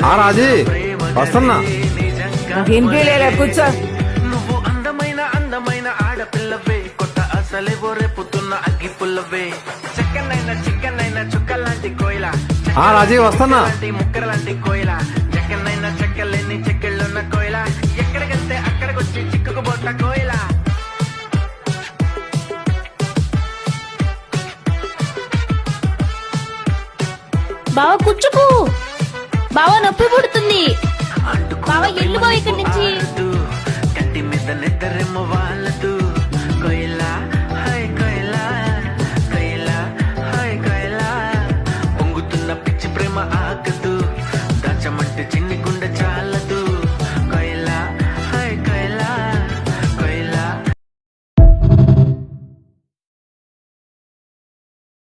ఆ రాజీ వస్తున్నా. ఇంటిలే కూర్చో. నువ్వు అందమైన అందమైన ఆడపిల్లవే, కొత్త అసలేవో రేపుతున్న అగ్గి పుల్లవే, చెక్కనైనా చిక్కనైనా చుక్కలాంటి కోయిల, ఆ రాజీ వస్తున్నా. ముక్కలాంటి కోయిల, చెక్కనైనా చెక్కలేని చెక్కిళ్ళున్న కోయిల, ఎక్కడికెళ్తే అక్కడికొచ్చి చిక్కుకుపోత కోయిల. బావ కూర్చుకు, బావ నొప్పి పుడుతుంది. బావ ఎల్లు బావ ఇక్కడి నుంచి. కంటి మీద నిద్రేమో